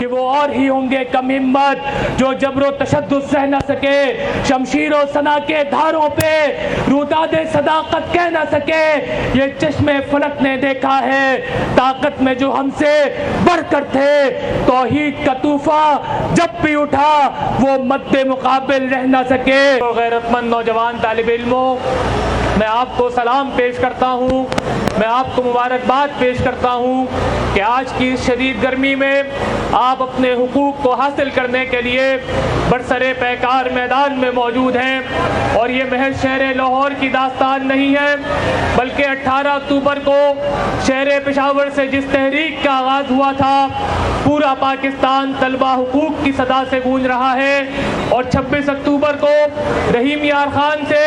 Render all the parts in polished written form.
کہ وہ اور ہی ہوں گے کم ہمت جو جبر و تشدد سہ نہ سکے، شمشیر و سنا کے دھاروں پہ روداد صداقت کہہ نہ سکے۔ یہ چشم فلک نے دیکھا ہے طاقت میں جو ہم سے بڑھ کر تھے، توحید کا طوفان جب بھی اٹھا وہ مد مقابل رہ نہ سکے۔ غیرت مند نوجوان طالب علموں، میں آپ کو سلام پیش کرتا ہوں، میں آپ کو مبارکباد پیش کرتا ہوں کہ آج کی اس شدید گرمی میں آپ اپنے حقوق کو حاصل کرنے کے لیے برسر پیکار میدان میں موجود ہیں۔ اور یہ محض شہر لاہور کی داستان نہیں ہے، بلکہ 18 اکتوبر کو شہر پشاور سے جس تحریک کا آغاز ہوا تھا، پورا پاکستان طلبہ حقوق کی صدا سے گونج رہا ہے۔ اور 26 اکتوبر کو رحیم یار خان سے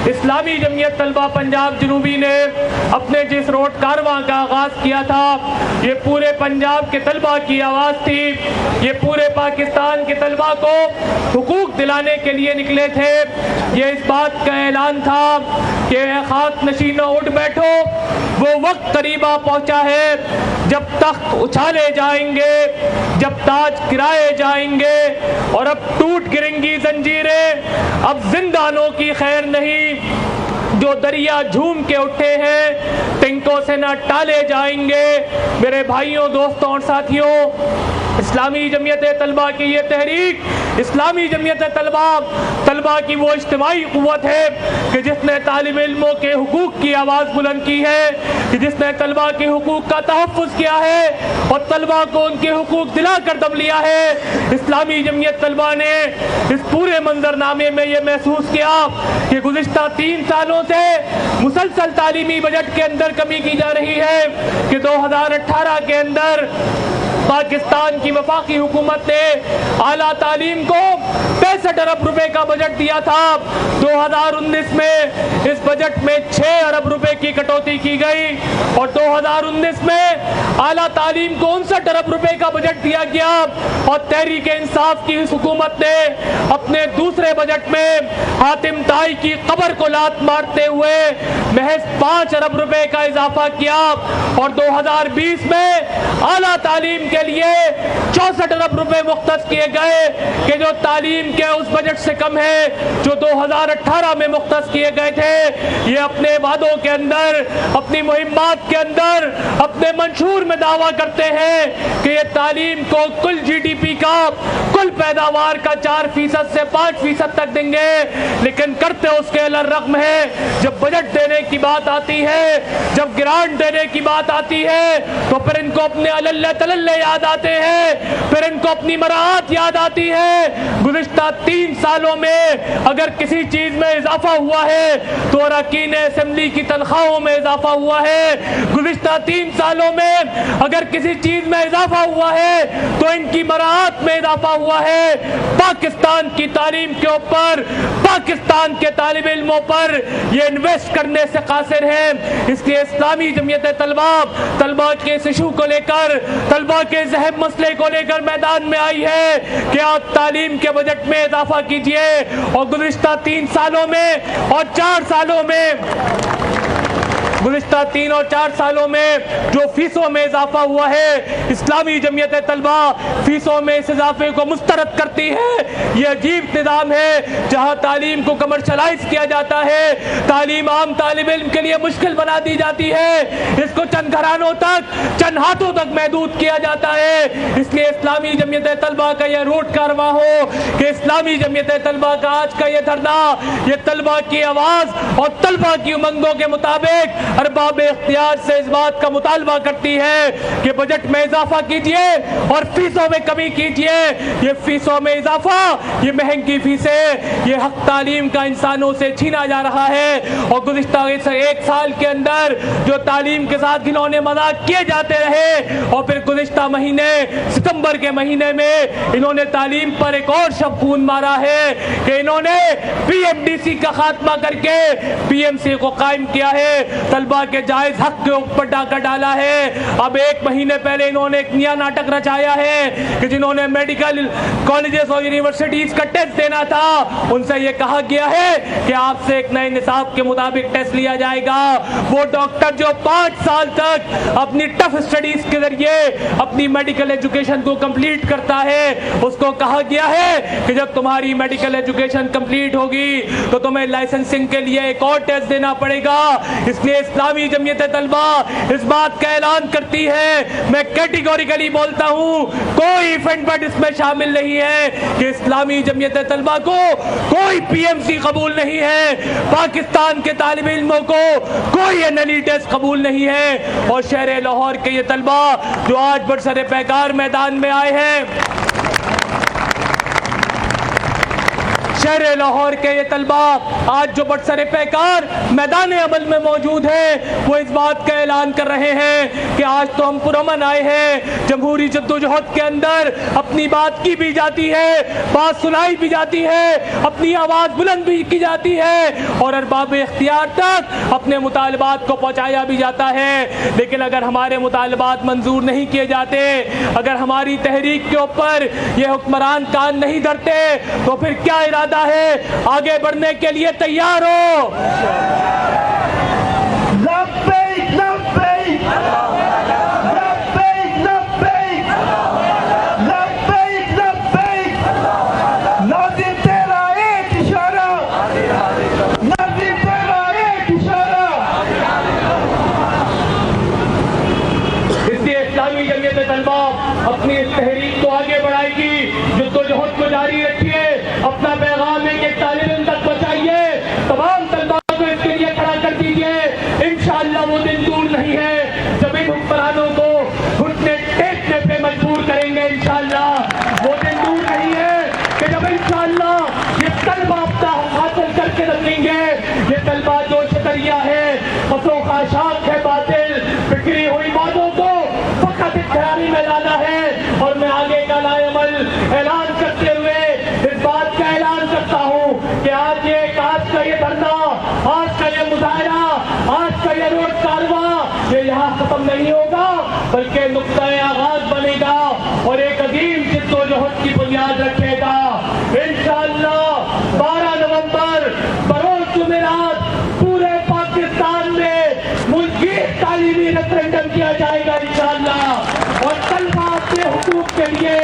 اسلامی جمعیت طلبہ پنجاب جنوبی نے اپنے جس روڈ کارواں کا آغاز کیا تھا، یہ پورے پنجاب کے طلبہ کی آواز تھی، یہ پورے پاکستان کے طلبہ کو حقوق دلانے کے لیے نکلے تھے۔ یہ اس بات کا اعلان تھا کہ اے خاک نشینوں اٹھ بیٹھو، وہ وقت قریب آ پہنچا ہے جب تخت اچھالے جائیں گے، جب تاج گرائے جائیں گے، اور اب ٹوٹ گریں گی زنجیریں، اب زندانوں کی خیر نہیں، جو دریا جھوم کے اٹھے ہیں تنکوں سے نہ ٹالے جائیں گے۔ میرے بھائیوں، دوستوں اور ساتھیوں، اسلامی جمعیت طلبہ کی یہ تحریک، اسلامی جمعیت طلبہ کی وہ اجتماعی قوت ہے کہ جس نے طالب علموں کے حقوق کی آواز بلند کی ہے، کہ جس نے طلبہ کے حقوق کا تحفظ کیا ہے اور طلبہ کو ان کے حقوق دلا کر دم لیا ہے۔ اسلامی جمعیت طلبہ نے اس پورے منظرنامے میں یہ محسوس کیا کہ گزشتہ 3 سالوں سے مسلسل تعلیمی بجٹ کے اندر کمی کی جا رہی ہے، کہ 2018 کے اندر پاکستان کی وفاقی حکومت نے اعلیٰ تعلیم کو 65 ارب روپے کا بجٹ دیا تھا۔ 2019 میں اس بجٹ میں 6 ارب روپے کی کٹوتی کی گئی، اور 2019 میں اعلیٰ تعلیم کو 59 ارب روپے کا بجٹ دیا گیا، اور تحریک انصاف کی اس حکومت نے اپنے دوسرے بجٹ میں حاتم طائی کی قبر کو لات مارتے ہوئے محض 5 ارب روپے کا اضافہ کیا، اور 2020 میں اعلیٰ تعلیم کے لیے 64 ارب روپے مختص کیے گئے، کہ جو تعلیم کے اس بجٹ سے کم ہے جو 2018 میں مختص کیے گئے تھے۔ یہ اپنے وعدوں کے اندر، اپنی مہمات کے اندر، اپنے منشور میں دعویٰ کرتے ہیں کہ یہ تعلیم کو کل جی ڈی پی کا، کل پیداوار کا 4% سے 5% تک دیں گے، لیکن کرتے اس کے الرغم ہے جب بجٹ دینے کی بات آتی ہے، جب گرانٹ دینے کی بات آتی ہے، تو پھر ان کو اپنے اللہ تللے یاد آتے ہیں، پھر ان کو اپنی مراعات یاد آتی ہے۔ گزشتہ 3 سالوں میں اگر کسی چیز میں اضافہ ہوا ہے تو اراکین اسمبلی کی تنخواہوں میں اضافہ ہوا ہے۔ گزشتہ 3 سالوں میں اگر کسی چیز میں اضافہ ہوا ہے تو ان کی مراعات میں اضافہ ہوا ہے۔ پاکستان کی تعلیم کے اوپر، پاکستان کے طالب علموں پر یہ انویسٹ کرنے سے قاصر ہیں۔ اس لیے اسلامی جمعیت طلبہ کے اس ایشو کو لے کر، طلبہ کے ذہن مسئلے کو لے کر میدان میں آئی ہے کہ آپ تعلیم کے بجٹ میں اضافہ کیجئے، اور گزشتہ 3 سالوں میں اور 4 سالوں میں، گزشتہ 3 اور 4 سالوں میں جو فیسوں میں اضافہ ہوا ہے، اسلامی جمعیت طلبہ فیسوں میں اس اضافے کو مسترد کرتی ہے۔ یہ عجیب نظام ہے جہاں تعلیم کو کمرشلائز کیا جاتا ہے، تعلیم عام طالب علم کے لیے مشکل بنا دی جاتی ہے، اس کو چند گھرانوں تک، چند ہاتھوں تک محدود کیا جاتا ہے۔ اس لیے اسلامی جمعیت طلبہ کا یہ روٹ کارواں ہو کہ اسلامی جمعیت طلبہ کا آج کا یہ دھرنا، یہ طلبہ کی آواز اور طلبہ کی امنگوں کے مطابق ارباب اختیار سے اس بات کا مطالبہ کرتی ہے کہ بجٹ میں اضافہ کیجئے اور فیسوں میں کمی کیجئے۔ یہ فیسوں میں اضافہ، یہ مہنگی فیسیں، یہ حق تعلیم کا انسانوں سے چھینا جا رہا ہے، اور گزشتہ 1 سال کے اندر جو تعلیم کے ساتھ گھنونے مذاق کیے جاتے رہے، اور پھر گزشتہ مہینے ستمبر کے مہینے میں انہوں نے تعلیم پر ایک اور شب خون مارا ہے کہ انہوں نے پی ایم ڈی سی کا خاتمہ کر کے پی ایم سی کو قائم کیا ہے۔ طلبہ کے جائز حق کے اوپر ڈاکہ ڈالا ہے۔ اب 1 مہینے پہلے انہوں نے ایک نیا ناٹک رچایا ہے کہ جنہوں نے میڈیکل کالجز اور یونیورسٹیز کا ٹیسٹ دینا تھا ان سے یہ کہا گیا ہے کہ آپ سے ایک نئے نصاب کے مطابق ٹیسٹ لیا جائے گا۔ وہ ڈاکٹر جو 5 سال تک اپنی ٹف اسٹڈیز کے ذریعے اپنی میڈیکل ایجوکیشن کو کمپلیٹ کرتا ہے اس کو کہا گیا ہے کہ جب تمہاری میڈیکل ایجوکیشن کمپلیٹ ہوگی تو تمہیں لائسنسنگ کے لیے ایک اور ٹیسٹ دینا پڑے گا۔ اس لیے اسلامی جمعیت طلبہ اس بات کا اعلان کرتی ہے، میں کیٹیگوریکلی بولتا ہوں کوئی ایونٹ بٹ اس میں شامل نہیں ہے کہ اسلامی جمعیت طلبہ کو کوئی پی ایم سی قبول نہیں ہے، پاکستان کے طالب علموں کو کوئی NLE ٹیسٹ قبول نہیں ہے۔ اور شہر لاہور کے یہ طلبہ جو آج برسر پیکار میدان میں آئے ہیں، شہر لاہور کے یہ طلبہ آج جو برسر پیکار میدان عمل میں موجود ہیں وہ اس بات کا اعلان کر رہے ہیں کہ آج تو ہم پرامن آئے ہیں، جمہوری جدوجہد کے اندر اپنی بات کی بھی جاتی ہے، بات سنائی بھی جاتی ہے، اپنی آواز بلند بھی کی جاتی ہے اور ارباب اختیار تک اپنے مطالبات کو پہنچایا بھی جاتا ہے۔ لیکن اگر ہمارے مطالبات منظور نہیں کیے جاتے، اگر ہماری تحریک کے اوپر یہ حکمران کان نہیں دھرتے تو پھر کیا ارادہ ہے؟ آگے بڑھنے کے لیے تیار ہو؟ لبیک لبیک لبیک لبیک لبیک لبیک، لازم تیرا ایک اشارہ، لازم تیرا ایک اشارہ۔ اس لیے اسلامی جمعیت طلبہ اپنی اس تحریک کو آگے بڑھائے گی، جدوجہد کو جاری رکھیے، اپنا پیغام ایک ایک طالب علم تک پہنچائیے، تمام طلبہ کو اس کے لیے کھڑا کر دیجیے۔ انشاءاللہ وہ دن دور نہیں ہے جب ان حکمرانوں کو گھٹنے ٹیکنے پہ مجبور کریں گے۔ انشاءاللہ وہ دن دور نہیں ہے کہ جب انشاءاللہ یہ طلبہ اپنا حق حاصل کر کے رکھیں گے۔ یہ طلبہ جو شکریہ ہے، خسو خاشاک ہے باطل، بکھری ہوئی باتوں کو فقط اختیاری میں لانا ہے۔ اور میں آگے کا لائے عمل اعلان کرتے ہوئے اس بات کا اعلان کرتا ہوں کہ آج کا یہ دھرنا، آج کا یہ مظاہرہ، آج کا یہ روڈ کارواں یہ یہاں ختم نہیں ہوگا بلکہ نقطۂ آغاز بنے گا اور ایک عظیم جدوجہد کی بنیاد رکھے گا۔ انشاءاللہ 12 نومبر بروز جمعرات پورے پاکستان میں ملکی تعلیمی ریفرنڈم کیا جائے گا انشاءاللہ، اور طلبہ اپنے حقوق کے لیے